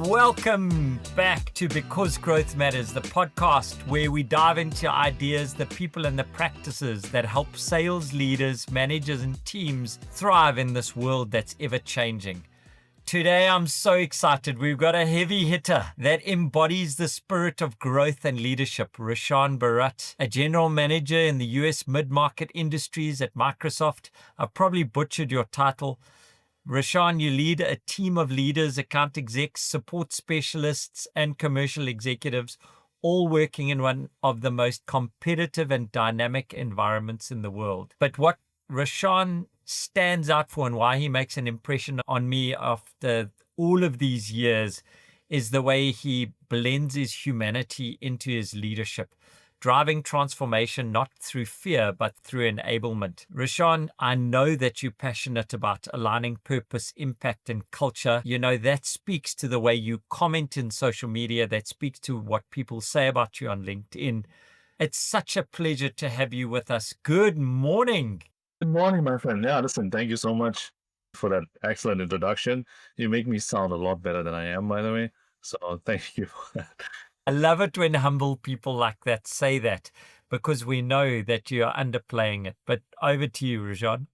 Welcome back to Because Growth Matters, the podcast where we dive into ideas, the people and the practices that help sales leaders, managers and teams thrive in this world that's ever changing. Today, I'm so excited. We've got a heavy hitter that embodies the spirit of growth and leadership. Rishan Barat, a general manager in the US mid-market industries at Microsoft. I've probably butchered your title. Rishan, you lead a team of leaders, account execs, support specialists, and commercial executives, all working in one of the most competitive and dynamic environments in the world. But what Rishan stands out for and why he makes an impression on me after all of these years is the way he blends his humanity into his leadership, driving transformation not through fear, but through enablement. Rishan, I know that you're passionate about aligning purpose, impact, and culture. You know, that speaks to the way you comment in social media, that speaks to what people say about you on LinkedIn. It's such a pleasure to have you with us. Good morning. Good morning, my friend. Yeah, listen, thank you so much for that excellent introduction. You make me sound a lot better than I am, by the way. So thank you for that. I love it when humble people like that say that, because we know that you are underplaying it. But over to you, Rishan.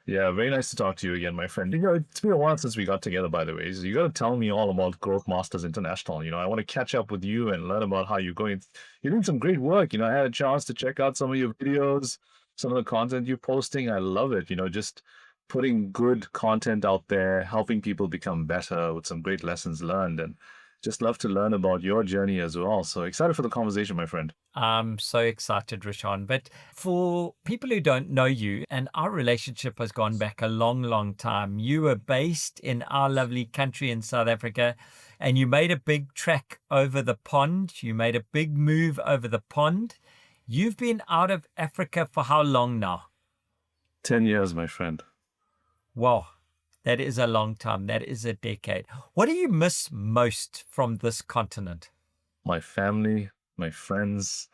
Yeah, very nice to talk to you again, my friend. It's been a while since we got together, by the way. So you got to tell me all about Growth Masters International. I want to catch up with you and learn about how you're going. You're doing some great work. I had a chance to check out some of your videos, some of the content you're posting. I love it. Just putting good content out there, helping people become better with some great lessons learned. And just love to learn about your journey as well. So excited for the conversation, my friend. I'm so excited, Rishan. But for people who don't know you, and our relationship has gone back a long, long time. You were based in our lovely country in South Africa, and you made a big trek over the pond. You made a big move over the pond. You've been out of Africa for how long now? 10 years, my friend. Wow. That is a long time. That is a decade. What do you miss most from this continent? My family, my friends,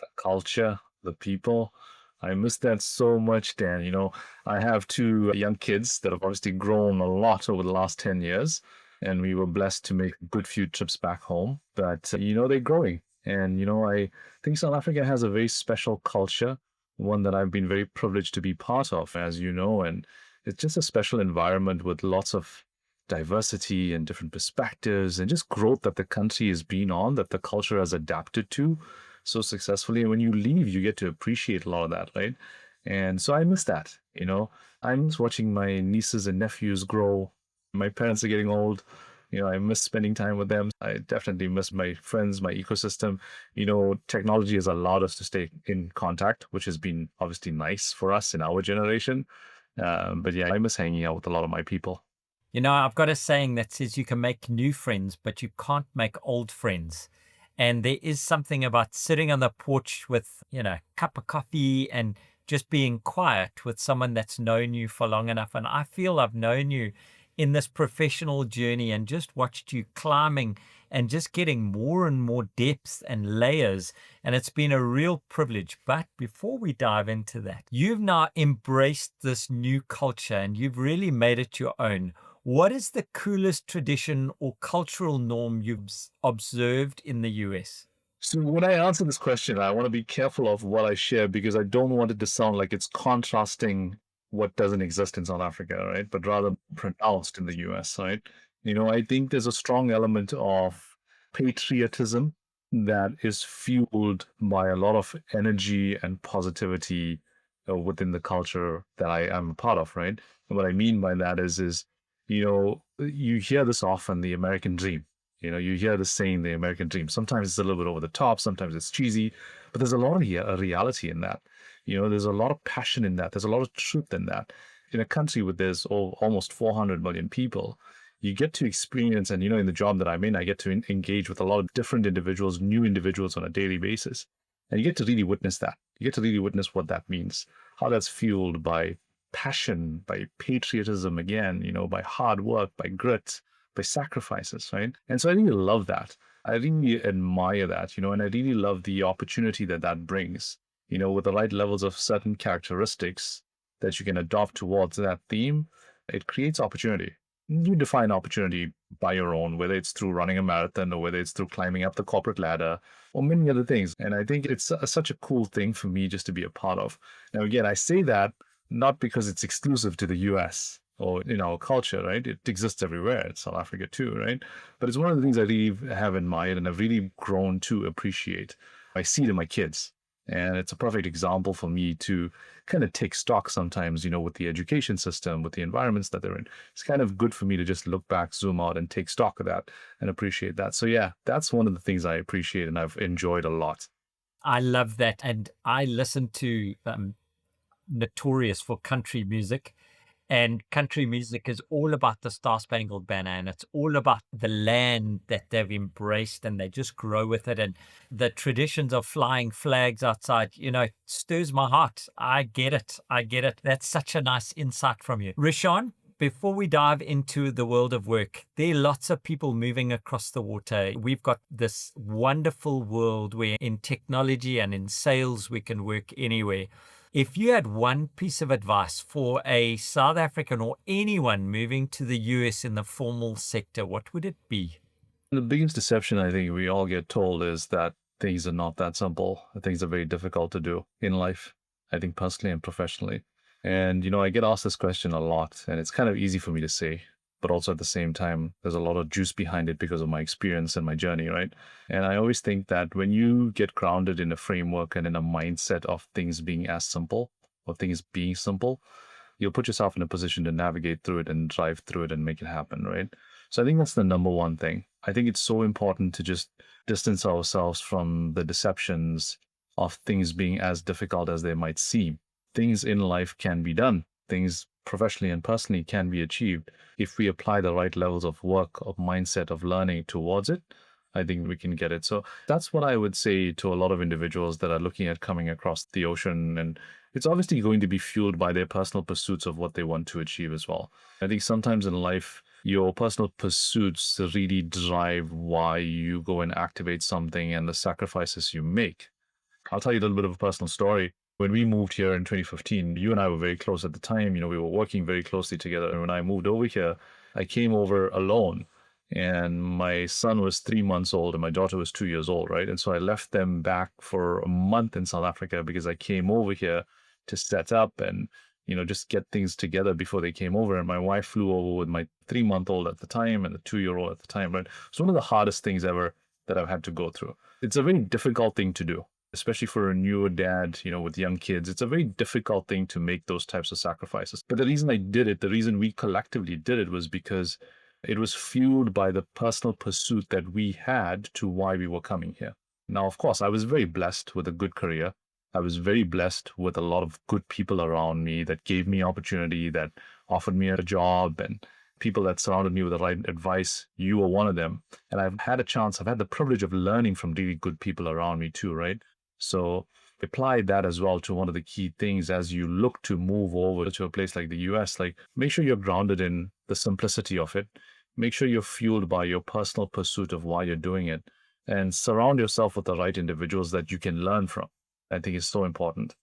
the culture, the people. I miss that so much, Dan. I have two young kids that have obviously grown a lot over the last 10 years, and we were blessed to make a good few trips back home. But, they're growing. And, I think South Africa has a very special culture, one that I've been very privileged to be part of, as you know, and it's just a special environment with lots of diversity and different perspectives and just growth that the country has been on, that the culture has adapted to so successfully. And when you leave, you get to appreciate a lot of that, right? And so I miss that. I miss watching my nieces and nephews grow. My parents are getting old. I miss spending time with them. I definitely miss my friends, my ecosystem. Technology has allowed us to stay in contact, which has been obviously nice for us in our generation. But yeah, I miss hanging out with a lot of my people. I've got a saying that says you can make new friends, but you can't make old friends. And there is something about sitting on the porch with, a cup of coffee and just being quiet with someone that's known you for long enough. And I feel I've known you in this professional journey and just watched you climbing and just getting more and more depth and layers. And it's been a real privilege. But before we dive into that, you've now embraced this new culture and you've really made it your own. What is the coolest tradition or cultural norm you've observed in the US? So when I answer this question, I want to be careful of what I share because I don't want it to sound like it's contrasting what doesn't exist in South Africa, right? But rather pronounced in the US, right? I think there's a strong element of patriotism that is fueled by a lot of energy and positivity within the culture that I am a part of, right? And what I mean by that is you hear this often, the American dream. You hear the saying, the American dream. Sometimes it's a little bit over the top, sometimes it's cheesy, but there's a lot of reality in that. There's a lot of passion in that. There's a lot of truth in that. In a country with there's almost 400 million people, you get to experience, and in the job that I'm in, I get to engage with a lot of different individuals, new individuals on a daily basis. And you get to really witness that. You get to really witness what that means, how that's fueled by passion, by patriotism again, by hard work, by grit, by sacrifices, right? And so I really love that. I really admire that, and I really love the opportunity that brings, with the right levels of certain characteristics that you can adopt towards that theme. It creates opportunity. You define opportunity by your own, whether it's through running a marathon or whether it's through climbing up the corporate ladder or many other things. And I think it's such a cool thing for me just to be a part of. Now, again, I say that not because it's exclusive to the US or in our culture, right? It exists everywhere. It's South Africa too, right? But it's one of the things I really have admired and I've really grown to appreciate. I see it in my kids. And it's a perfect example for me to kind of take stock sometimes, with the education system, with the environments that they're in. It's kind of good for me to just look back, zoom out, and take stock of that and appreciate that. So, yeah, that's one of the things I appreciate and I've enjoyed a lot. I love that. And I listen to Notorious for country music. And country music is all about the Star Spangled Banner, and it's all about the land that they've embraced and they just grow with it. And the traditions of flying flags outside, stirs my heart. I get it. I get it. That's such a nice insight from you. Rishan, before we dive into the world of work, there are lots of people moving across the water. We've got this wonderful world where in technology and in sales, we can work anywhere. If you had one piece of advice for a South African or anyone moving to the US in the formal sector, what would it be? The biggest deception I think we all get told is that things are not that simple. Things are very difficult to do in life, I think personally and professionally. And, I get asked this question a lot, and it's kind of easy for me to say, but also at the same time, there's a lot of juice behind it because of my experience and my journey, right? And I always think that when you get grounded in a framework and in a mindset of things being as simple or things being simple, you'll put yourself in a position to navigate through it and drive through it and make it happen, right? So I think that's the number one thing. I think it's so important to just distance ourselves from the deceptions of things being as difficult as they might seem. Things in life can be done. Things professionally and personally can be achieved if we apply the right levels of work, of mindset, of learning towards it. I think we can get it. So that's what I would say to a lot of individuals that are looking at coming across the ocean. And it's obviously going to be fueled by their personal pursuits of what they want to achieve as well. I think sometimes in life, your personal pursuits really drive why you go and activate something and the sacrifices you make. I'll tell you a little bit of a personal story. When we moved here in 2015, you and I were very close at the time. We were working very closely together. And when I moved over here, I came over alone. And my son was 3 months old and my daughter was 2 years old, right? And so I left them back for a month in South Africa because I came over here to set up and, just get things together before they came over. And my wife flew over with my 3-month-old at the time and the 2-year-old at the time, right? It's one of the hardest things ever that I've had to go through. It's a very difficult thing to do, especially for a newer dad, with young kids. It's a very difficult thing to make those types of sacrifices. But the reason I did it, the reason we collectively did it was because it was fueled by the personal pursuit that we had to why we were coming here. Now, of course, I was very blessed with a good career. I was very blessed with a lot of good people around me that gave me opportunity, that offered me a job, and people that surrounded me with the right advice. You were one of them. And I've had the privilege of learning from really good people around me too, right? So apply that as well to one of the key things as you look to move over to a place like the US. Like, make sure you're grounded in the simplicity of it. Make sure you're fueled by your personal pursuit of why you're doing it, and surround yourself with the right individuals that you can learn from. I think it's so important.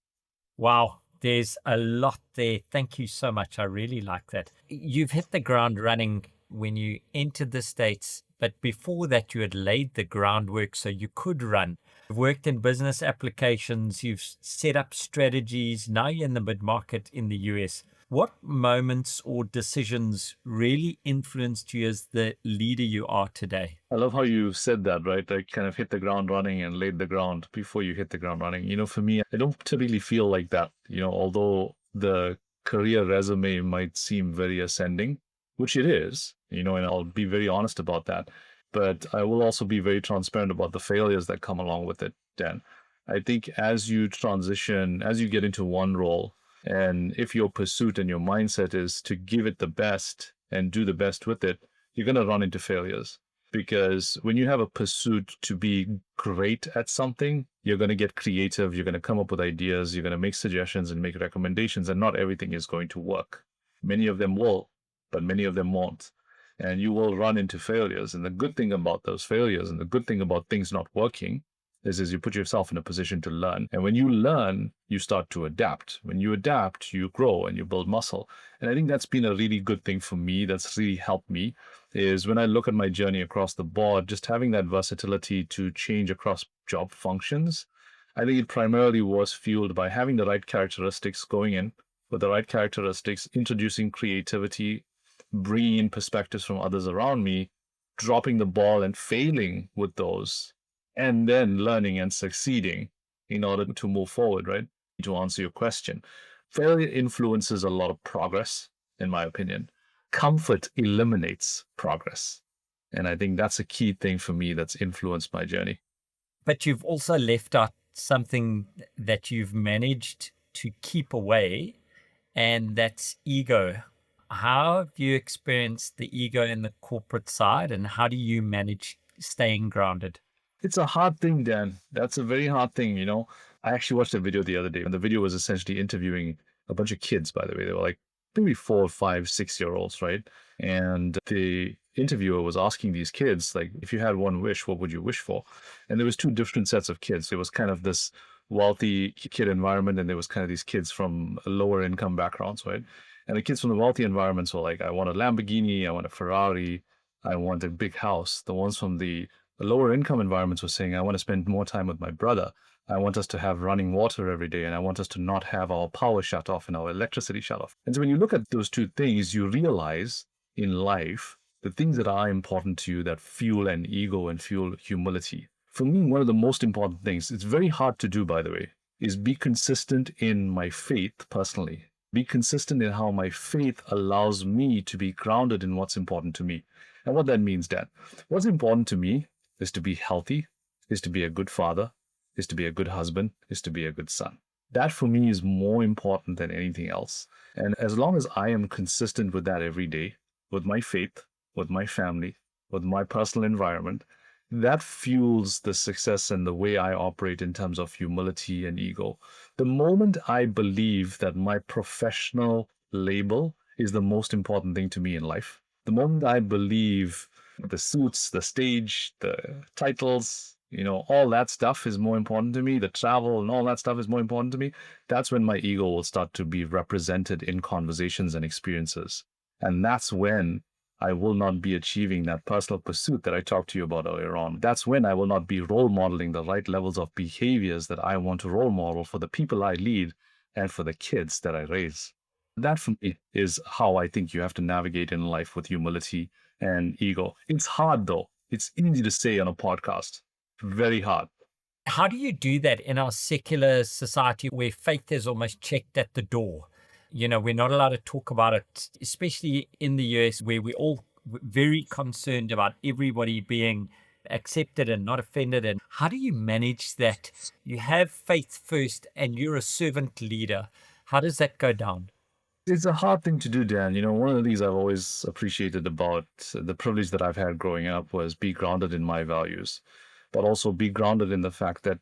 Wow, there's a lot there. Thank you so much. I really like that. You've hit the ground running when you entered the States, but before that, you had laid the groundwork so you could run. You've worked in business applications, you've set up strategies. Now you're in the mid market in the US. What moments or decisions really influenced you as the leader you are today? I love how you said that, right? Like, kind of hit the ground running and laid the ground before you hit the ground running. For me, I don't typically feel like that, although the career resume might seem very ascending, which it is, and I'll be very honest about that. But I will also be very transparent about the failures that come along with it, Dan. I think as you transition, as you get into one role, and if your pursuit and your mindset is to give it the best and do the best with it, you're going to run into failures. Because when you have a pursuit to be great at something, you're going to get creative, you're going to come up with ideas, you're going to make suggestions and make recommendations, and not everything is going to work. Many of them will, but many of them won't. And you will run into failures. And the good thing about those failures and the good thing about things not working Is you put yourself in a position to learn. And when you learn, you start to adapt. When you adapt, you grow and you build muscle. And I think that's been a really good thing for me. That's really helped me is when I look at my journey across the board, just having that versatility to change across job functions. I think it primarily was fueled by having the right characteristics going in with the right characteristics, introducing creativity, bringing in perspectives from others around me, dropping the ball and failing with those, and then learning and succeeding in order to move forward, right? To answer your question, failure influences a lot of progress, in my opinion. Comfort eliminates progress. And I think that's a key thing for me that's influenced my journey. But you've also left out something that you've managed to keep away, and that's ego. How have you experienced the ego in the corporate side, and how do you manage staying grounded? It's a hard thing, Dan. That's a very hard thing, you know. I actually watched a video the other day, and the video was essentially interviewing a bunch of kids, by the way. They were like maybe 4, 5, 6 year olds, right? And the interviewer was asking these kids, like, if you had one wish, what would you wish for? And there was two different sets of kids. There was kind of this wealthy kid environment, and there was kind of these kids from lower income backgrounds, right? And the kids from the wealthy environments were like, I want a Lamborghini, I want a Ferrari, I want a big house. The ones from the lower income environments were saying, I want to spend more time with my brother. I want us to have running water every day, and I want us to not have our power shut off and our electricity shut off. And so when you look at those two things, you realize in life the things that are important to you that fuel an ego and fuel humility. For me, one of the most important things, it's very hard to do, by the way, is be consistent in my faith personally. Be consistent in how my faith allows me to be grounded in what's important to me. And what that means, Dad, what's important to me is to be healthy, is to be a good father, is to be a good husband, is to be a good son. That for me is more important than anything else. And as long as I am consistent with that every day, with my faith, with my family, with my personal environment, that fuels the success and the way I operate in terms of humility and ego. The moment I believe that my professional label is the most important thing to me in life, the moment I believe the suits, the stage, the titles, all that stuff is more important to me, the travel and all that stuff is more important to me, that's when my ego will start to be represented in conversations and experiences. And that's when I will not be achieving that personal pursuit that I talked to you about earlier on. That's when I will not be role modeling the right levels of behaviors that I want to role model for the people I lead and for the kids that I raise. That for me is how I think you have to navigate in life with humility and ego. It's hard though. It's easy to say on a podcast. Very hard. How do you do that in our secular society where faith is almost checked at the door? We're not allowed to talk about it, especially in the US, where we're all very concerned about everybody being accepted and not offended. And how do you manage that? You have faith first and you're a servant leader. How does that go down? It's a hard thing to do, Dan. One of the things I've always appreciated about the privilege that I've had growing up was be grounded in my values, but also be grounded in the fact that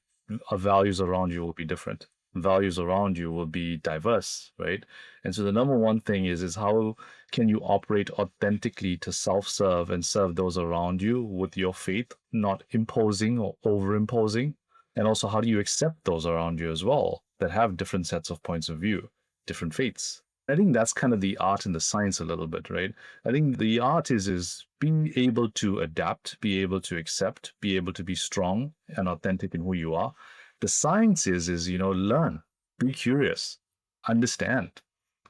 values around you will be different. Values around you will be diverse, right? And so the number one thing is how can you operate authentically to self-serve and serve those around you with your faith, not imposing or over-imposing? And also, how do you accept those around you as well that have different sets of points of view, different faiths? I think that's kind of the art and the science a little bit, right? I think the art is being able to adapt, be able to accept, be able to be strong and authentic in who you are. The science is learn, be curious, understand,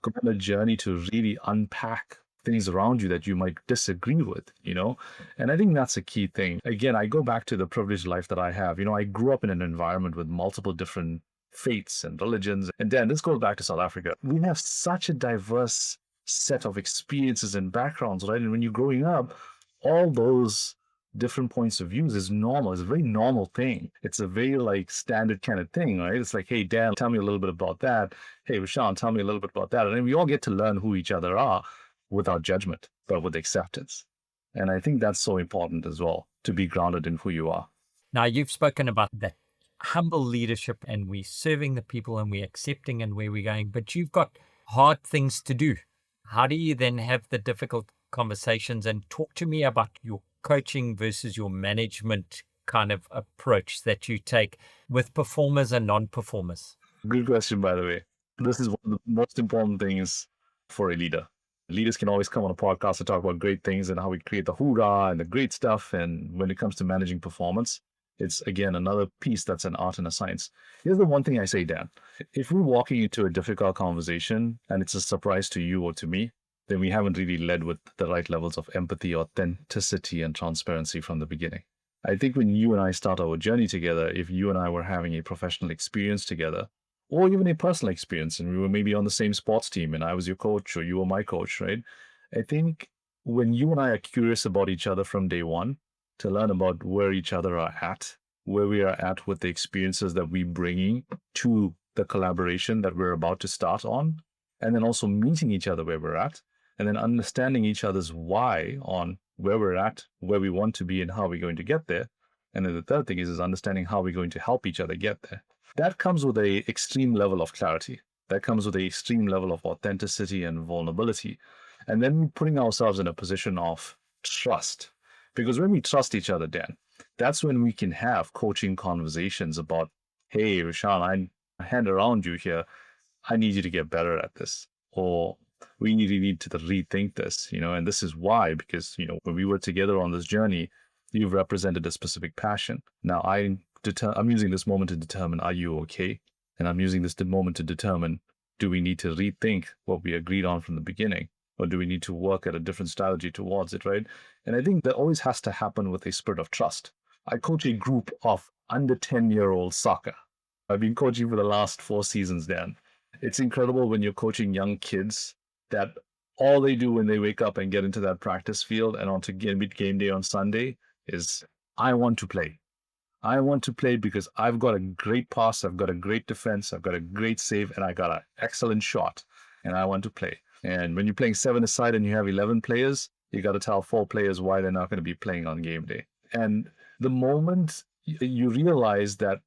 go on a journey to really unpack things around you that you might disagree with. And I think that's a key thing. Again, I go back to the privileged life that I have. I grew up in an environment with multiple different faiths and religions. And then this goes back to South Africa. We have such a diverse set of experiences and backgrounds, right? And when you're growing up, all those different points of views is normal. It's a very normal thing. It's a very standard kind of thing, right? It's like, hey, Dan, tell me a little bit about that. Hey, Rishan, tell me a little bit about that. And then we all get to learn who each other are without judgment, but with acceptance. And I think that's so important as well, to be grounded in who you are. Now, you've spoken about that humble leadership and we serving the people and we accepting and where we're going, but you've got hard things to do. How do you then have the difficult conversations? And talk to me about your coaching versus your management kind of approach that you take with performers and non-performers? Good question, by the way. This is one of the most important things for a leader. Leaders can always come on a podcast to talk about great things and how we create the hoorah and the great stuff. And when it comes to managing performance, it's again another piece that's an art and a science. Here's the one thing I say, Dan. If we're walking into a difficult conversation and it's a surprise to you or to me, then we haven't really led with the right levels of empathy, authenticity, and transparency from the beginning. I think when you and I start our journey together, if you and I were having a professional experience together, or even a personal experience, and we were maybe on the same sports team and I was your coach or you were my coach, right? I think when you and I are curious about each other from day one to learn about where each other are at, where we are at with the experiences that we're bringing to the collaboration that we're about to start on, and then also meeting each other where we're at, and then understanding each other's why on where we're at, where we want to be, and how we're going to get there. And then the third thing is understanding how we're going to help each other get there. That comes with a extreme level of clarity. That comes with a extreme level of authenticity and vulnerability. And then putting ourselves in a position of trust. Because when we trust each other, Dan, that's when we can have coaching conversations about, hey, Rishan, I hand around you here. I need you to get better at this. Or we need to rethink this, and this is why, because, when we were together on this journey, you've represented a specific passion. Now I'm using this moment to determine, are you okay? And I'm using this moment to determine, do we need to rethink what we agreed on from the beginning? Or do we need to work at a different strategy towards it, right? And I think that always has to happen with a spirit of trust. I coach a group of under 10-year-old soccer. I've been coaching for the last 4 seasons, Dan. It's incredible when you're coaching young kids that all they do when they wake up and get into that practice field and onto game day on Sunday is, I want to play. I want to play because I've got a great pass, I've got a great defense, I've got a great save, and I got an excellent shot, and I want to play. And when you're playing 7-a-side and you have 11 players, you got to tell 4 players why they're not going to be playing on game day. And the moment you realize that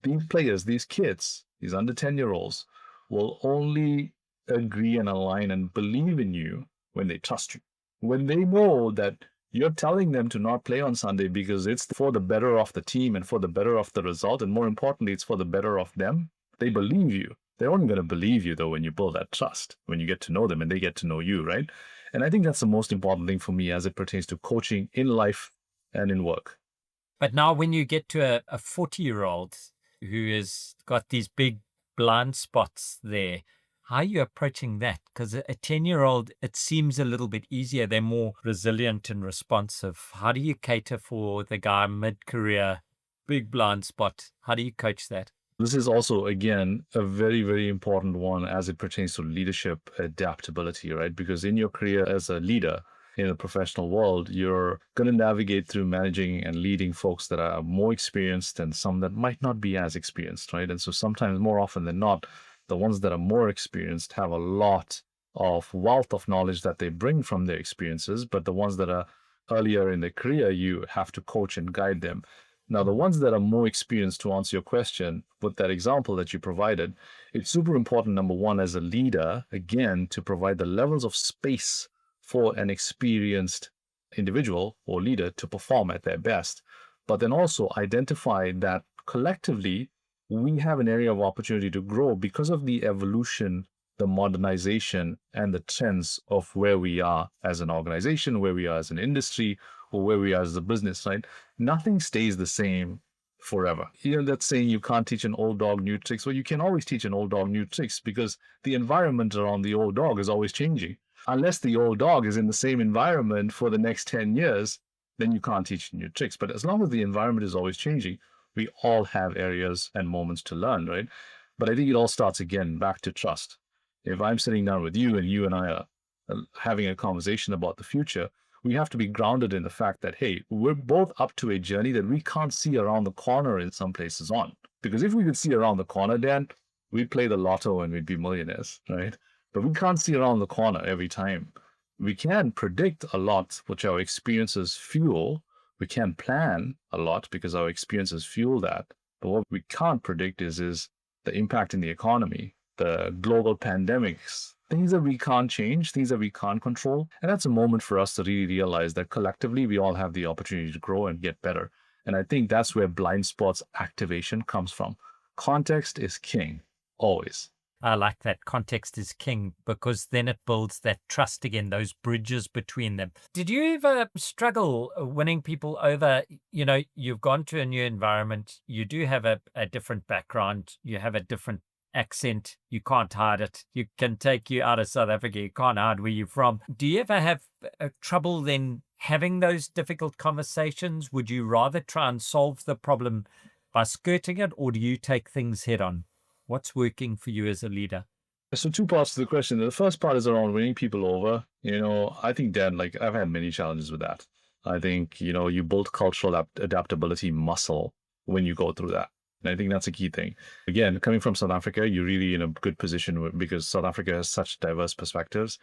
these players, these kids, these under 10-year-olds, will only agree and align and believe in you when they trust you. When they know that you're telling them to not play on Sunday because it's for the better of the team and for the better of the result, and more importantly, it's for the better of them, they believe you. They're only going to believe you, though, when you build that trust, when you get to know them and they get to know you, right? And I think that's the most important thing for me as it pertains to coaching in life and in work. But now when you get to a 40-year-old who has got these big blind spots there, how are you approaching that? Because a 10-year-old, it seems a little bit easier. They're more resilient and responsive. How do you cater for the guy mid-career, big blind spot? How do you coach that? This is also, again, a very, very important one as it pertains to leadership adaptability, right? Because in your career as a leader in the professional world, you're going to navigate through managing and leading folks that are more experienced and some that might not be as experienced, right? And so sometimes, more often than not, the ones that are more experienced have a lot of wealth of knowledge that they bring from their experiences, but the ones that are earlier in their career, you have to coach and guide them. Now, the ones that are more experienced, to answer your question, with that example that you provided, it's super important, number one, as a leader, again, to provide the levels of space for an experienced individual or leader to perform at their best, but then also identify that collectively we have an area of opportunity to grow because of the evolution, the modernization, and the trends of where we are as an organization, where we are as an industry, or where we are as a business, right? Nothing stays the same forever. That saying, you can't teach an old dog new tricks. Well, you can always teach an old dog new tricks because the environment around the old dog is always changing. Unless the old dog is in the same environment for the next 10 years, then you can't teach new tricks. But as long as the environment is always changing, we all have areas and moments to learn, right? But I think it all starts again back to trust. If I'm sitting down with you and you and I are having a conversation about the future, we have to be grounded in the fact that, hey, we're both up to a journey that we can't see around the corner in some places on. Because if we could see around the corner, Dan, we'd play the lotto and we'd be millionaires, right? But we can't see around the corner every time. We can predict a lot, which our experiences fuel. We can plan a lot because our experiences fuel that. But what we can't predict is the impact in the economy, the global pandemics, things that we can't change, things that we can't control. And that's a moment for us to really realize that collectively we all have the opportunity to grow and get better. And I think that's where blind spots activation comes from. Context is king, always. I like that. Context is king, because then it builds that trust again, those bridges between them. Did you ever struggle winning people over? You've gone to a new environment. You do have a different background. You have a different accent. You can't hide it. You can take you out of South Africa. You can't hide where you're from. Do you ever have trouble then having those difficult conversations? Would you rather try and solve the problem by skirting it, or do you take things head on? What's working for you as a leader? So two parts to the question. The first part is around winning people over. I think, Dan, like I've had many challenges with that. I think, you build cultural adaptability muscle when you go through that. And I think that's a key thing. Again, coming from South Africa, you're really in a good position because South Africa has such diverse perspectives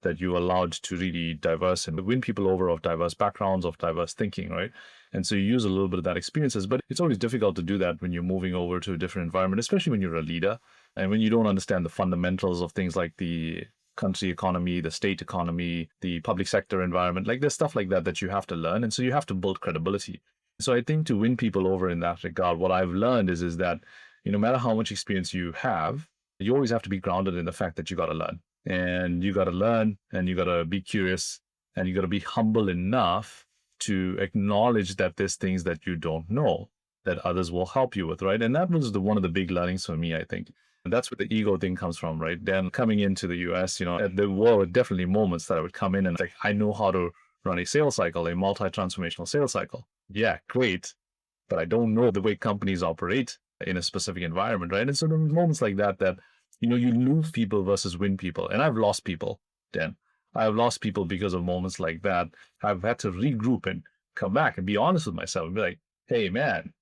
that you're allowed to really diverse and win people over of diverse backgrounds, of diverse thinking, right? And so you use a little bit of that experiences, but it's always difficult to do that when you're moving over to a different environment, especially when you're a leader and when you don't understand the fundamentals of things like the country economy, the state economy, the public sector environment. Like there's stuff like that that you have to learn. And so you have to build credibility. So I think to win people over in that regard, what I've learned is that no matter how much experience you have, you always have to be grounded in the fact that you got to learn. And you got to learn and you got to be curious and you got to be humble enough to acknowledge that there's things that you don't know that others will help you with, right? And that was one of the big learnings for me, I think. And that's where the ego thing comes from, right? Then coming into the US, there were definitely moments that I would come in and like, I know how to run a sales cycle, a multi-transformational sales cycle. Yeah, great. But I don't know the way companies operate in a specific environment, right? And so there were moments like that, you lose people versus win people. And I've lost people, Dan. I've lost people because of moments like that. I've had to regroup and come back and be honest with myself and be like, hey, man,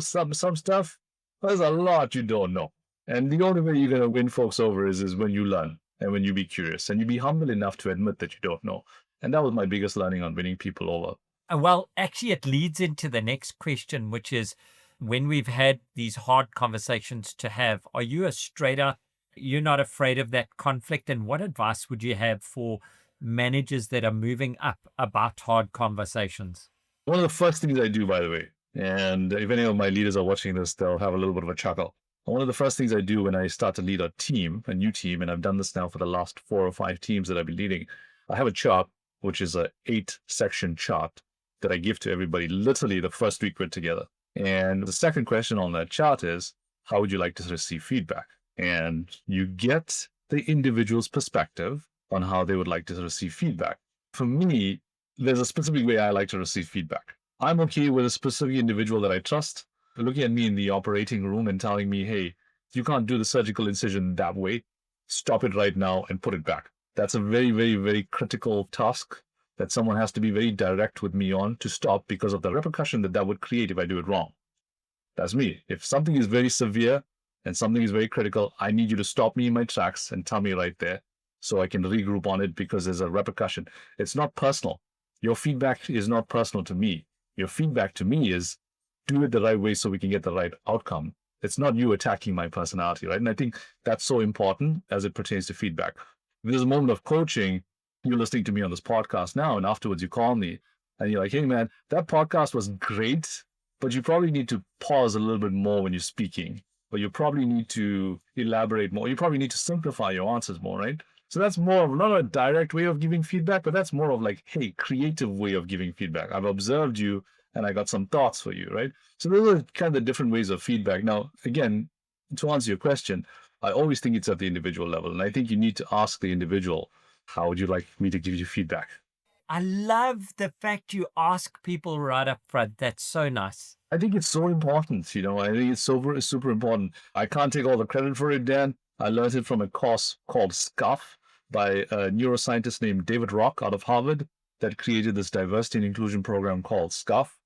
some stuff. There's a lot you don't know. And the only way you're going to win folks over is when you learn and when you be curious and you be humble enough to admit that you don't know. And that was my biggest learning on winning people over. Well, actually, it leads into the next question, which is when we've had these hard conversations to have, are you a straight up, you're not afraid of that conflict? And what advice would you have for managers that are moving up about hard conversations? One of the first things I do, by the way, and if any of my leaders are watching this, they'll have a little bit of a chuckle. One of the first things I do when I start to lead a new team, and I've done this now for the last 4 or 5 teams that I've been leading, I have a chart, which is a 8-section chart that I give to everybody literally the first week we're together. And the second question on that chart is, how would you like to receive feedback? And you get the individual's perspective on how they would like to receive feedback. For me, there's a specific way I like to receive feedback. I'm okay with a specific individual that I trust looking at me in the operating room and telling me, hey, you can't do the surgical incision that way. Stop it right now and put it back. That's a very, very, very critical task that someone has to be very direct with me on to stop because of the repercussion that would create if I do it wrong. That's me. If something is very severe and something is very critical, I need you to stop me in my tracks and tell me right there so I can regroup on it because there's a repercussion. It's not personal. Your feedback is not personal to me. Your feedback to me is do it the right way so we can get the right outcome. It's not you attacking my personality, right? And I think that's so important as it pertains to feedback. If there's a moment of coaching, you're listening to me on this podcast now, and afterwards you call me and you're like, hey man, that podcast was great, but you probably need to pause a little bit more when you're speaking, or you probably need to elaborate more. You probably need to simplify your answers more, right? So that's more of not a direct way of giving feedback, but that's more of like, hey, creative way of giving feedback. I've observed you and I got some thoughts for you, right? So those are kind of the different ways of feedback. Now, again, to answer your question, I always think it's at the individual level. And I think you need to ask the individual, how would you like me to give you feedback? I love the fact you ask people right up front. That's so nice. I think it's so important. I think it's super important. I can't take all the credit for it, Dan. I learned it from a course called SCUF by a neuroscientist named David Rock out of Harvard that created this diversity and inclusion program called SCUF.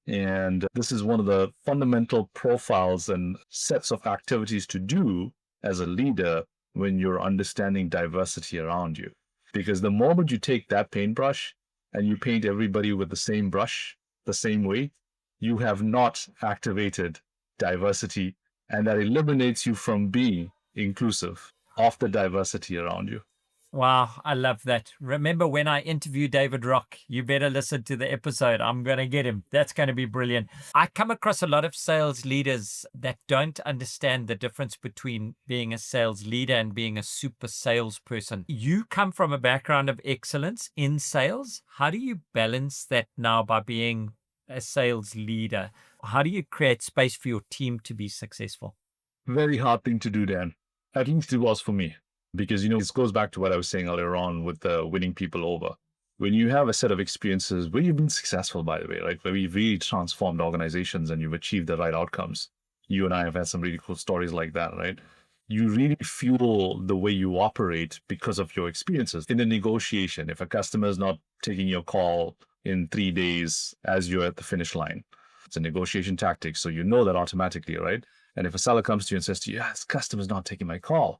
And this is one of the fundamental profiles and sets of activities to do as a leader when you're understanding diversity around you. Because the moment you take that paintbrush and you paint everybody with the same brush, the same way, you have not activated diversity, and that eliminates you from being inclusive of the diversity around you. Wow, I love that. Remember when I interview David Rock, you better listen to the episode. I'm going to get him. That's going to be brilliant. I come across a lot of sales leaders that don't understand the difference between being a sales leader and being a super salesperson. You come from a background of excellence in sales. How do you balance that now by being a sales leader? How do you create space for your team to be successful? Very hard thing to do, Dan. At least it was for me. Because, this goes back to what I was saying earlier on with the winning people over. When you have a set of experiences where you've been successful, by the way, right? Where you've really transformed organizations and you've achieved the right outcomes. You and I have had some really cool stories like that, right? You really fuel the way you operate because of your experiences. In a negotiation, if a customer is not taking your call in 3 days as you're at the finish line, it's a negotiation tactic. So you know that automatically, right? And if a seller comes to you and says to you, this customer's not taking my call,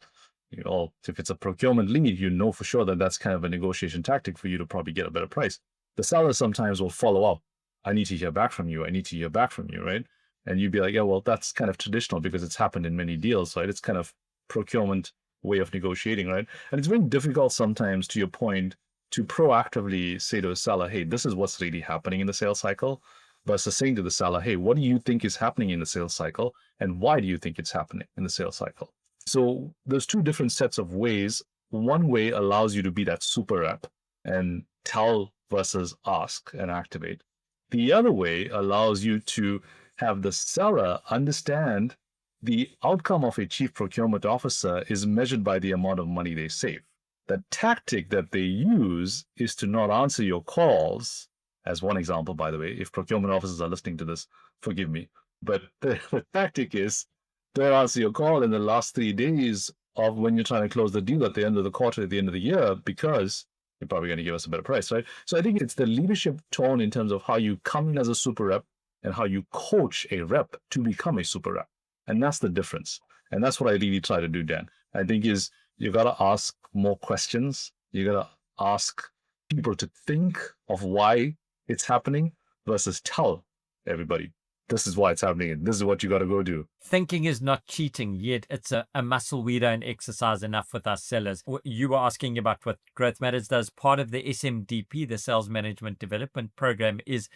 if it's a procurement lead, you know for sure that that's kind of a negotiation tactic for you to probably get a better price. The seller sometimes will follow up. I need to hear back from you. I need to hear back from you, right? And you'd be like, yeah, well, that's kind of traditional because it's happened in many deals, right? It's kind of procurement way of negotiating, right? And it's very difficult sometimes, to your point, to proactively say to a seller, hey, this is what's really happening in the sales cycle, versus saying to the seller, hey, what do you think is happening in the sales cycle? And why do you think it's happening in the sales cycle? So there's two different sets of ways. One way allows you to be that super rep and tell versus ask and activate. The other way allows you to have the seller understand the outcome of a chief procurement officer is measured by the amount of money they save. The tactic that they use is to not answer your calls, as one example, by the way. If procurement officers are listening to this, forgive me. But the tactic is don't answer your call in the last 3 days of when you're trying to close the deal at the end of the quarter, at the end of the year, because you're probably going to give us a better price, right? So I think it's the leadership tone in terms of how you come in as a super rep and how you coach a rep to become a super rep. And that's the difference. And that's what I really try to do, Dan. I think is you got to ask more questions. You got to ask people to think of why it's happening versus tell everybody this is why it's happening and this is what you got to go do. Thinking is not cheating, yet it's a muscle we don't exercise enough with our sellers. You were asking about what Growth Matters does. Part of the SMDP, the Sales Management Development Program, is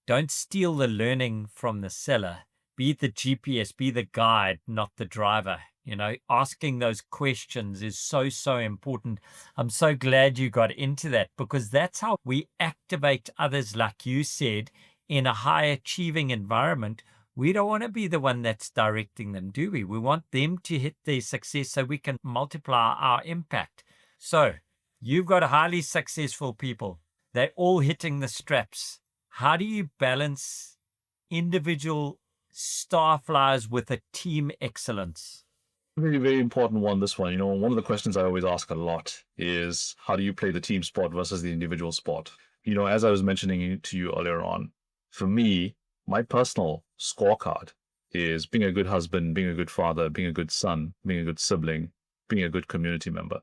don't steal the learning from the seller. Be the GPS, be the guide, not the driver. Asking those questions is so, so important. I'm so glad you got into that, because that's how we activate others, like you said, in a high achieving environment. We don't want to be the one that's directing them, do we? We want them to hit their success so we can multiply our impact. So you've got highly successful people. They're all hitting the straps. How do you balance individual star flyers with a team excellence? Very, very important one, this one. One of the questions I always ask a lot is how do you play the team sport versus the individual sport? As I was mentioning to you earlier on, for me, my personal scorecard is being a good husband, being a good father, being a good son, being a good sibling, being a good community member.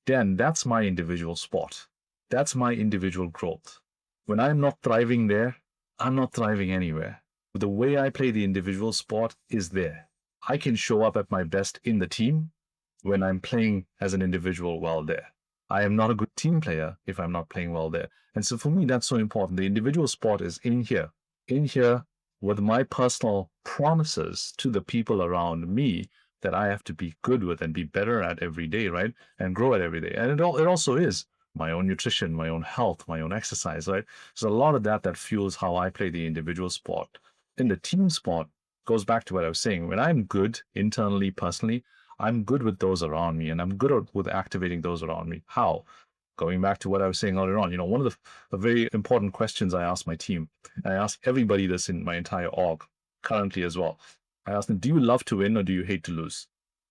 Dan, that's my individual sport. That's my individual growth. When I'm not thriving there, I'm not thriving anywhere. The way I play the individual sport is there. I can show up at my best in the team when I'm playing as an individual well there. I am not a good team player if I'm not playing well there. And so for me, that's so important. The individual sport is in here with my personal promises to the people around me that I have to be good with and be better at every day, right? And grow at every day. And it also is my own nutrition, my own health, my own exercise, right? So a lot of that fuels how I play the individual sport. In the team sport, goes back to what I was saying. When I'm good internally, personally, I'm good with those around me and I'm good with activating those around me. How? Going back to what I was saying earlier on, one of the very important questions I ask my team, and I ask everybody this in my entire org currently as well. I ask them, do you love to win or do you hate to lose?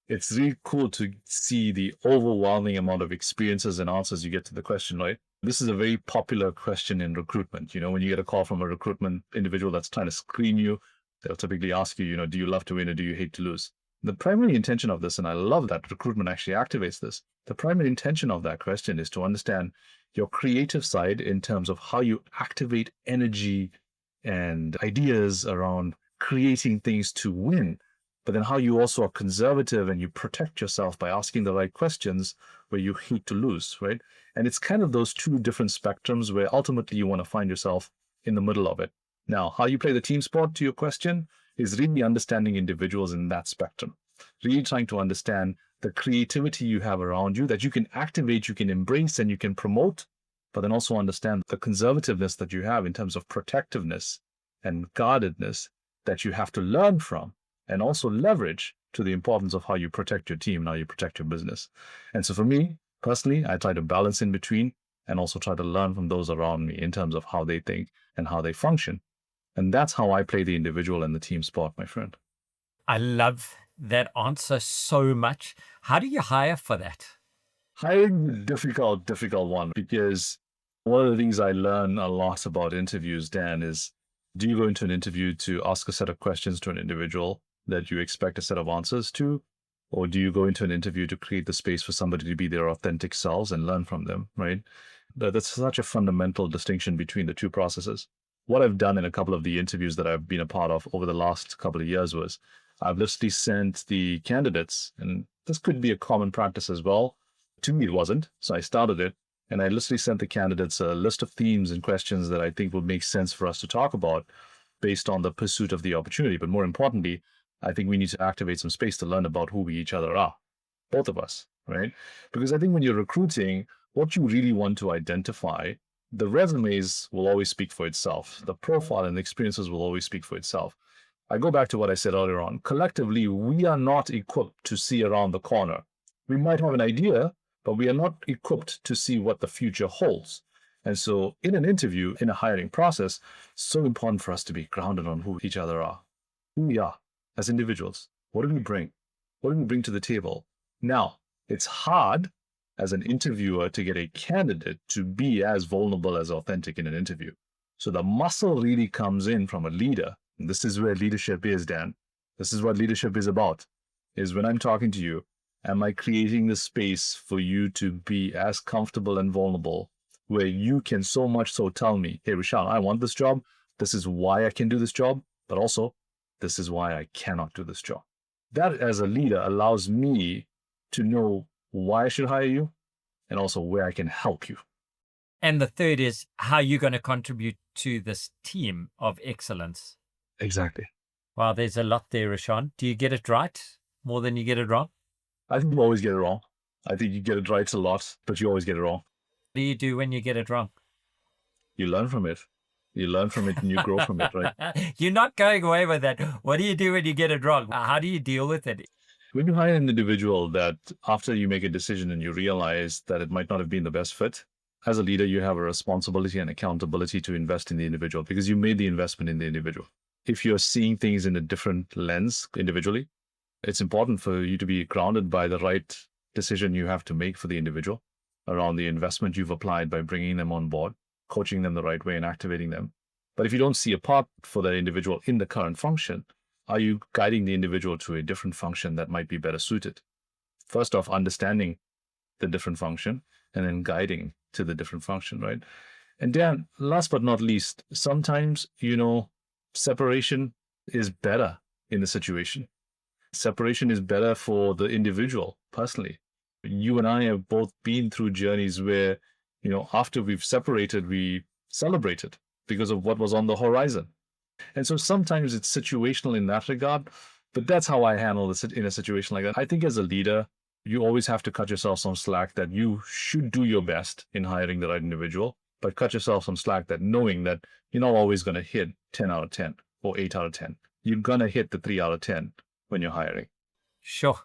It's really cool to see the overwhelming amount of experiences and answers you get to the question, right? This is a very popular question in recruitment. When you get a call from a recruitment individual that's trying to screen you, they'll typically ask you, do you love to win or do you hate to lose? The primary intention of this, and I love that recruitment actually activates this, the primary intention of that question is to understand your creative side in terms of how you activate energy and ideas around creating things to win but then how you also are conservative and you protect yourself by asking the right questions where you hate to lose, right? And it's kind of those two different spectrums where ultimately you want to find yourself in the middle of it. Now, how you play the team sport, to your question, is really understanding individuals in that spectrum, really trying to understand the creativity you have around you that you can activate, you can embrace, and you can promote, but then also understand the conservativeness that you have in terms of protectiveness and guardedness that you have to learn from and also leverage to the importance of how you protect your team and how you protect your business. And so for me, personally, I try to balance in between and also try to learn from those around me in terms of how they think and how they function. And that's how I play the individual and the team sport, my friend. I love that answer so much. How do you hire for that? Hiring, difficult one, because one of the things I learn a lot about interviews, Dan, is do you go into an interview to ask a set of questions to an individual that you expect a set of answers to? Or do you go into an interview to create the space for somebody to be their authentic selves and learn from them, right? That's such a fundamental distinction between the two processes. What I've done in a couple of the interviews that I've been a part of over the last couple of years was I've literally sent the candidates, and this could be a common practice as well. To me, it wasn't. So I started it, and I literally sent the candidates a list of themes and questions that I think would make sense for us to talk about based on the pursuit of the opportunity. But more importantly, I think we need to activate some space to learn about who we each other are, both of us, right? Because I think when you're recruiting, what you really want to identify, the resumes will always speak for itself. The profile and the experiences will always speak for itself. I go back to what I said earlier on. Collectively, we are not equipped to see around the corner. We might have an idea, but we are not equipped to see what the future holds. And so in an interview, in a hiring process, it's so important for us to be grounded on who each other are, who we are as individuals. What do we bring? What do we bring to the table? Now, it's hard as an interviewer to get a candidate to be as vulnerable as authentic in an interview. So the muscle really comes in from a leader. And this is where leadership is, Dan. This is what leadership is about, is when I'm talking to you, am I creating the space for you to be as comfortable and vulnerable where you can so much so tell me, hey, Rishan, I want this job. This is why I can do this job, but also this is why I cannot do this job. That as a leader allows me to know why I should hire you and also where I can help you. And the third is how you're going to contribute to this team of excellence. Exactly. Wow, there's a lot there, Rishan. Do you get it right more than you get it wrong? I think you always get it wrong. I think you get it right a lot, but you always get it wrong. What do you do when you get it wrong? You learn from it. You learn from it and you grow from it, right? You're not going away with that. What do you do when you get it wrong? How do you deal with it? When you hire an individual that after you make a decision and you realize that it might not have been the best fit, as a leader, you have a responsibility and accountability to invest in the individual because you made the investment in the individual. If you're seeing things in a different lens individually, it's important for you to be grounded by the right decision you have to make for the individual around the investment you've applied by bringing them on board, coaching them the right way and activating them. But if you don't see a path for that individual in the current function, are you guiding the individual to a different function that might be better suited? First off, understanding the different function and then guiding to the different function, right? And Dan, last but not least, sometimes, separation is better in the situation. Separation is better for the individual personally. You and I have both been through journeys where, after we've separated, we celebrated because of what was on the horizon. And so sometimes it's situational in that regard, but that's how I handle this in a situation like that. I think as a leader, you always have to cut yourself some slack that you should do your best in hiring the right individual, but cut yourself some slack that knowing that you're not always going to hit 10 out of 10 or 8 out of 10. You're going to hit the 3 out of 10 when you're hiring. Sure.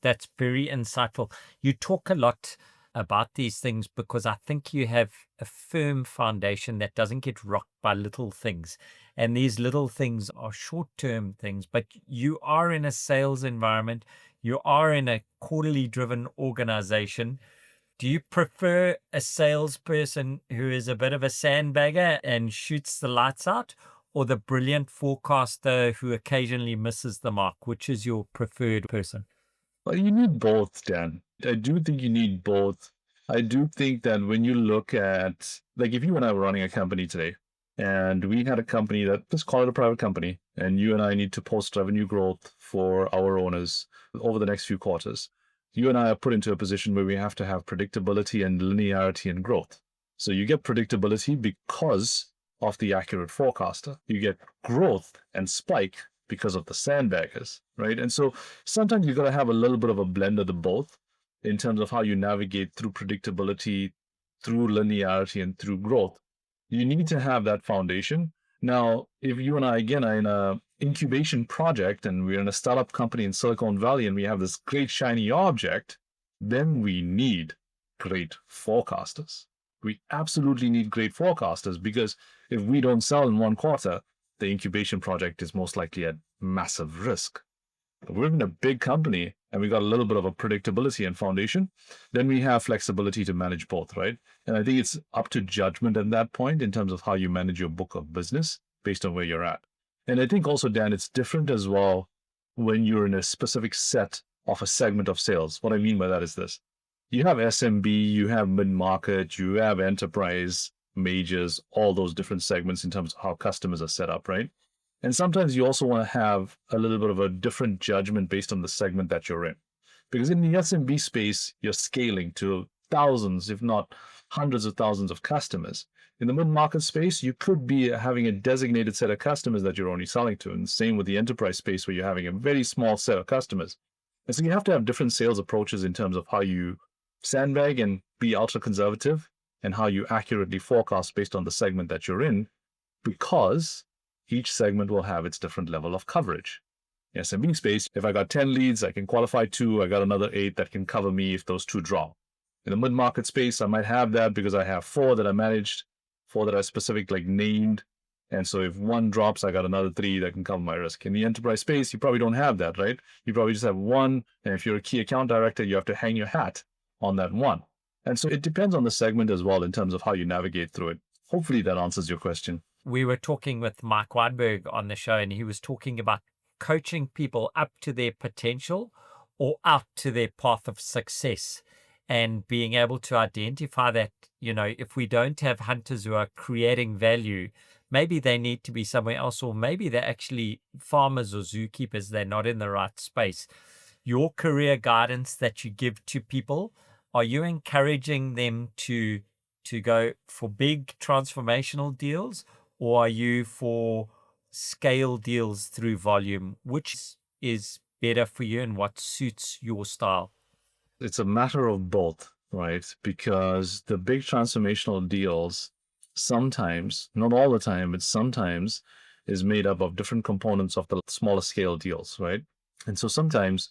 That's very insightful. You talk a lot about these things because I think you have a firm foundation that doesn't get rocked by little things. And these little things are short-term things, but you are in a sales environment. You are in a quarterly driven organization. Do you prefer a salesperson who is a bit of a sandbagger and shoots the lights out, or the brilliant forecaster who occasionally misses the mark? Which is your preferred person? Well, you need both, Dan. I do think you need both. I do think that when you look at, like if you and I were running a company today and we had a company that, let's call it a private company, and you and I need to post revenue growth for our owners over the next few quarters, you and I are put into a position where we have to have predictability and linearity in growth. So you get predictability because of the accurate forecaster. You get growth and spike because of the sandbaggers, right? And so sometimes you got to have a little bit of a blend of the both in terms of how you navigate through predictability, through linearity, and through growth. You need to have that foundation. Now, if you and I, again, are in a incubation project and we're in a startup company in Silicon Valley and we have this great shiny object, then we need great forecasters. We absolutely need great forecasters, because if we don't sell in one quarter, the incubation project is most likely at massive risk. If we're in a big company and we got a little bit of a predictability and foundation, then we have flexibility to manage both, right? And I think it's up to judgment at that point in terms of how you manage your book of business based on where you're at. And I think also, Dan, it's different as well when you're in a specific set of a segment of sales. What I mean by that is this. You have SMB, you have mid-market, you have enterprise, majors, all those different segments in terms of how customers are set up, right? And sometimes you also want to have a little bit of a different judgment based on the segment that you're in. Because in the SMB space, you're scaling to thousands, if not hundreds of thousands of customers. In the mid-market space, you could be having a designated set of customers that you're only selling to. And same with the enterprise space, where you're having a very small set of customers. And so you have to have different sales approaches in terms of how you sandbag and be ultra conservative, and how you accurately forecast based on the segment that you're in, because each segment will have its different level of coverage. In SMB space, if I got 10 leads, I can qualify 2, I got another 8 that can cover me if those 2 drop. In the mid-market space, I might have that because I have 4 that I managed, 4 that I specific like named. And so if 1 drops, I got another 3 that can cover my risk. In the enterprise space, you probably don't have that, right? You probably just have 1. And if you're a key account director, you have to hang your hat on that 1. And so it depends on the segment as well in terms of how you navigate through it. Hopefully that answers your question. We were talking with Mike Weinberg on the show, and he was talking about coaching people up to their potential or out to their path of success, and being able to identify that, if we don't have hunters who are creating value, maybe they need to be somewhere else, or maybe they're actually farmers or zookeepers. They're not in the right space. Your career guidance that you give to people, are you encouraging them to go for big transformational deals, or are you for scale deals through volume? Which is better for you, and what suits your style? It's a matter of both, right? Because the big transformational deals sometimes, not all the time, but sometimes is made up of different components of the smaller scale deals, right? And so sometimes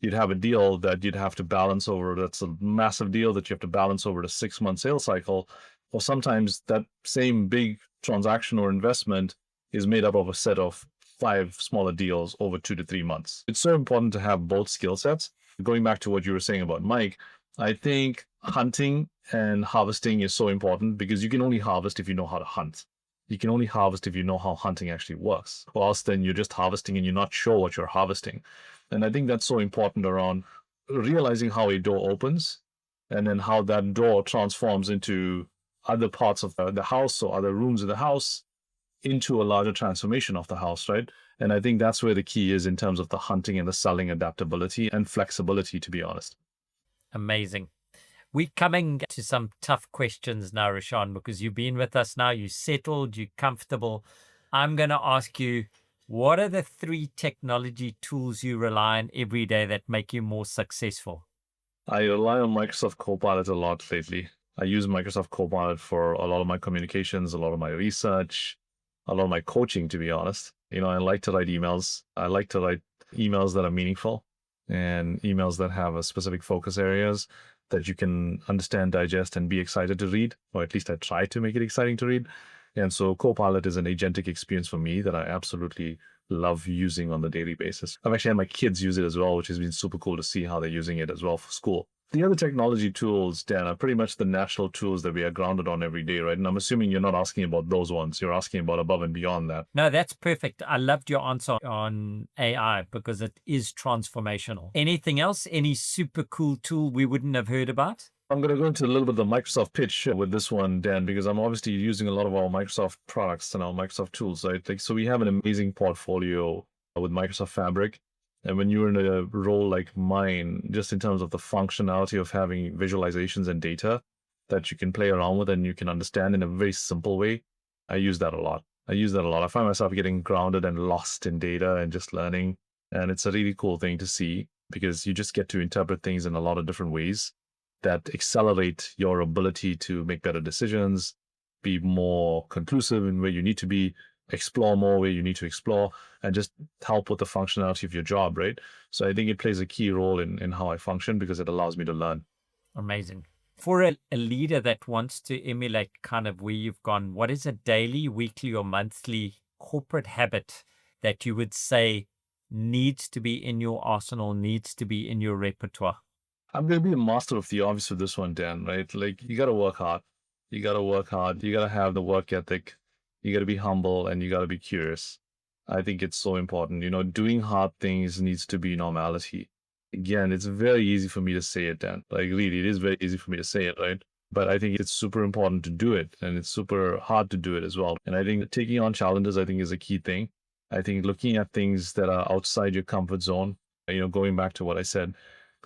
you'd have a deal that you'd have to balance over. That's a massive deal that you have to balance over a 6-month sales cycle. Or sometimes that same big transaction or investment is made up of a set of 5 smaller deals over 2 to 3 months. It's so important to have both skill sets. Going back to what you were saying about Mike, I think hunting and harvesting is so important, because you can only harvest if you know how to hunt. You can only harvest if you know how hunting actually works. Or else then you're just harvesting and you're not sure what you're harvesting. And I think that's so important around realizing how a door opens, and then how that door transforms into other parts of the house or other rooms of the house, into a larger transformation of the house, right? And I think that's where the key is in terms of the hunting and the selling adaptability and flexibility, to be honest. Amazing. We're coming to some tough questions now, Rishan, because you've been with us now, you're settled, you're comfortable. I'm going to ask you, what are the 3 technology tools you rely on every day that make you more successful? I rely on Microsoft Copilot a lot lately. I use Microsoft Copilot for a lot of my communications, a lot of my research, a lot of my coaching, to be honest. I like to write emails. I like to write emails that are meaningful, and emails that have a specific focus areas that you can understand, digest, and be excited to read, or at least I try to make it exciting to read. And so Copilot is an agentic experience for me that I absolutely love using on the daily basis. I've actually had my kids use it as well, which has been super cool to see how they're using it as well for school. The other technology tools, Dan, are pretty much the national tools that we are grounded on every day, right? And I'm assuming you're not asking about those ones. You're asking about above and beyond that. No, that's perfect. I loved your answer on AI, because it is transformational. Anything else? Any super cool tool we wouldn't have heard about? I'm going to go into a little bit of the Microsoft pitch with this one, Dan, because I'm obviously using a lot of our Microsoft products and our Microsoft tools, right? Like, so we have an amazing portfolio with Microsoft Fabric. And when you're in a role like mine, just in terms of the functionality of having visualizations and data that you can play around with and you can understand in a very simple way, I use that a lot. I use that a lot. I find myself getting grounded and lost in data and just learning. And it's a really cool thing to see because you just get to interpret things in a lot of different ways that accelerate your ability to make better decisions, be more conclusive in where you need to be, explore more where you need to explore, and just help with the functionality of your job, right? So I think it plays a key role in how I function because it allows me to learn. Amazing. For a leader that wants to emulate kind of where you've gone, what is a daily, weekly, or monthly corporate habit that you would say needs to be in your arsenal, needs to be in your repertoire? I'm going to be a master of the obvious with this one, Dan, right? Like, you got to work hard. You got to work hard. You got to have the work ethic. You got to be humble and you got to be curious. I think it's so important. Doing hard things needs to be normality. Again, it's very easy for me to say it, Dan. Like, really, it is very easy for me to say it, right? But I think it's super important to do it and it's super hard to do it as well. And I think taking on challenges, I think, is a key thing. I think looking at things that are outside your comfort zone, going back to what I said,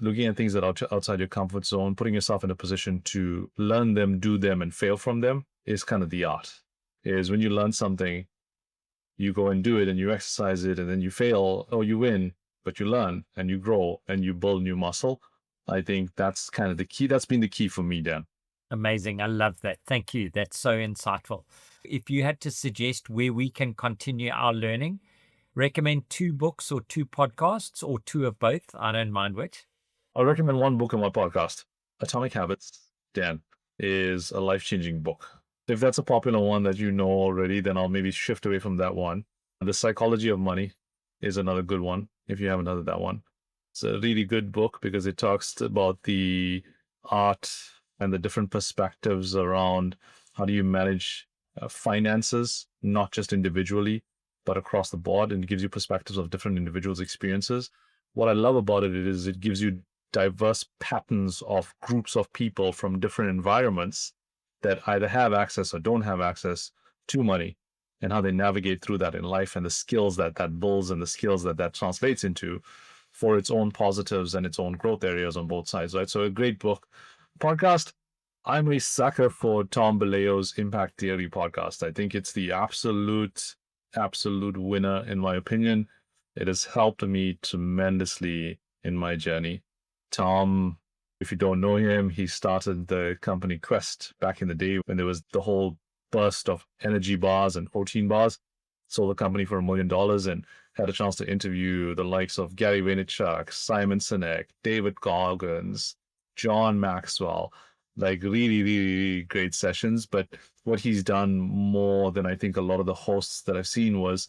looking at things that are outside your comfort zone, putting yourself in a position to learn them, do them, and fail from them is kind of the art. Is when you learn something, you go and do it and you exercise it and then you fail or you win, but you learn and you grow and you build new muscle. I think that's kind of the key. That's been the key for me, Dan. Amazing. I love that. Thank you. That's so insightful. If you had to suggest where we can continue our learning, recommend 2 books or 2 podcasts or 2 of both. I don't mind which. I'll recommend one book on my podcast. Atomic Habits, Dan, is a life-changing book. If that's a popular one that you know already, then I'll maybe shift away from that one. The Psychology of Money is another good one, if you haven't heard that one. It's a really good book because it talks about the art and the different perspectives around how do you manage finances, not just individually, but across the board, and it gives you perspectives of different individuals' experiences. What I love about it is it gives you diverse patterns of groups of people from different environments that either have access or don't have access to money and how they navigate through that in life and the skills that builds and the skills that translates into for its own positives and its own growth areas on both sides, right? So a great book. Podcast, I'm a sucker for Tom Beleo's Impact Theory podcast. I think it's the absolute winner in my opinion. It has helped me tremendously in my journey. Tom, if you don't know him, he started the company Quest back in the day when there was the whole burst of energy bars and protein bars. Sold the company for $1 million and had a chance to interview the likes of Gary Vaynerchuk, Simon Sinek, David Goggins, John Maxwell. Like really, really, really great sessions. But what he's done more than I think a lot of the hosts that I've seen was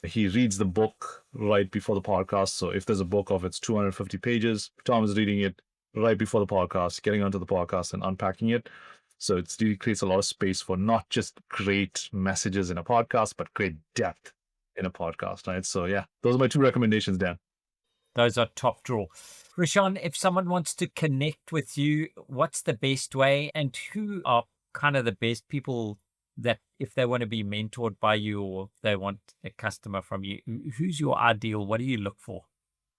he reads the book right before the podcast. So if there's a book of its 250 pages, Tom is reading it right before the podcast, getting onto the podcast and unpacking it. So it really creates a lot of space for not just great messages in a podcast, but great depth in a podcast, right? So yeah, those are my 2 recommendations, Dan. Those are top draw. Rishan, if someone wants to connect with you, what's the best way and who are kind of the best people that if they want to be mentored by you or they want a customer from you, who's your ideal? What do you look for?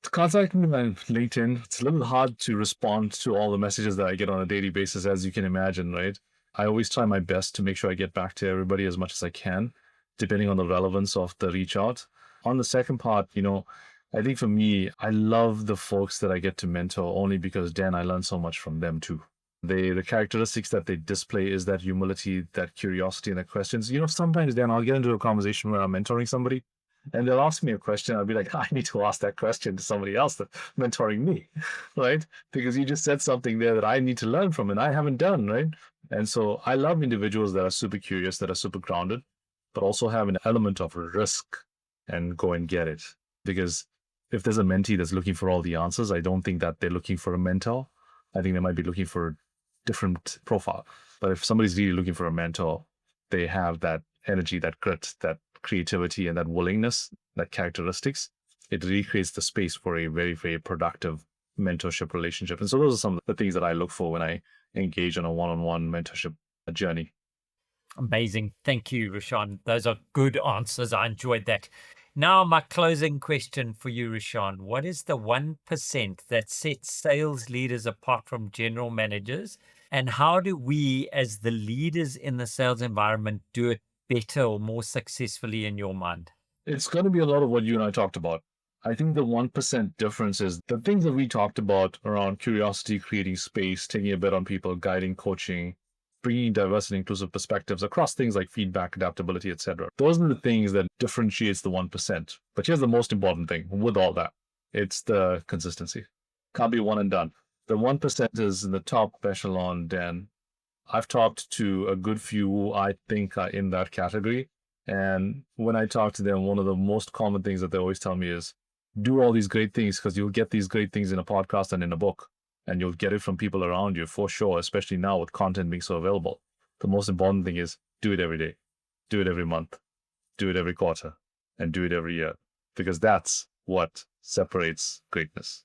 Contact me on LinkedIn. It's a little hard to respond to all the messages that I get on a daily basis, as you can imagine, right? I always try my best to make sure I get back to everybody as much as I can, depending on the relevance of the reach out. On the second part, I think for me, I love the folks that I get to mentor only because, Dan, I learn so much from them too. The characteristics that they display is that humility, that curiosity, and the questions. Sometimes, Dan, I'll get into a conversation where I'm mentoring somebody and they'll ask me a question. I'll be like, I need to ask that question to somebody else that's mentoring me, right? Because you just said something there that I need to learn from and I haven't done, right? And so I love individuals that are super curious, that are super grounded, but also have an element of risk and go and get it. Because if there's a mentee that's looking for all the answers, I don't think that they're looking for a mentor. I think they might be looking for a different profile. But if somebody's really looking for a mentor, they have that energy, that grit, that creativity, and that willingness, that characteristics. It really creates the space for a very, very productive mentorship relationship. And so those are some of the things that I look for when I engage on a one-on-one mentorship journey. Amazing. Thank you, Rishan. Those are good answers. I enjoyed that. Now, my closing question for you, Rishan. What is the 1% that sets sales leaders apart from general managers? And how do we, as the leaders in the sales environment, do it better or more successfully in your mind? It's going to be a lot of what you and I talked about. I think the 1% difference is the things that we talked about around curiosity, creating space, taking a bet on people, guiding, coaching, bringing diverse and inclusive perspectives across things like feedback, adaptability, etc. Those are the things that differentiates the 1%. But here's the most important thing with all that. It's the consistency. Can't be one and done. The 1% is in the top echelon, Dan. I've talked to a good few who I think are in that category. And when I talk to them, one of the most common things that they always tell me is do all these great things because you'll get these great things in a podcast and in a book. And you'll get it from people around you for sure, especially now with content being so available. The most important thing is do it every day, do it every month, do it every quarter, and do it every year, because that's what separates greatness.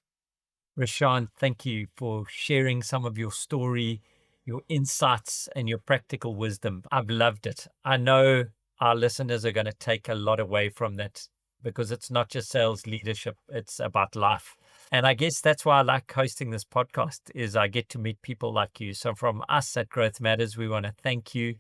Rishan, thank you for sharing some of your story, your insights, and your practical wisdom. I've loved it. I know our listeners are going to take a lot away from that because it's not just sales leadership, it's about life. And I guess that's why I like hosting this podcast is I get to meet people like you. So from us at Growth Matters, we want to thank you.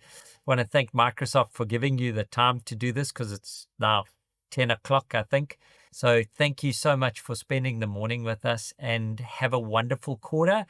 Want to thank Microsoft for giving you the time to do this because it's now 10 o'clock, I think. So thank you so much for spending the morning with us and have a wonderful quarter.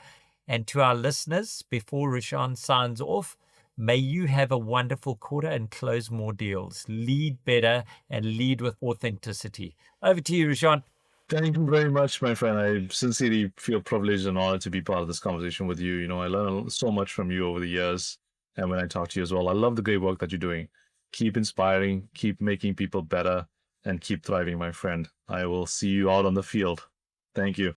And to our listeners, before Rishan signs off, may you have a wonderful quarter and close more deals. Lead better and lead with authenticity. Over to you, Rishan. Thank you very much, my friend. I sincerely feel privileged and honored to be part of this conversation with you. You know, I learned so much from you over the years. And when I talk to you as well, I love the great work that you're doing. Keep inspiring, keep making people better, and keep thriving, my friend. I will see you out on the field. Thank you.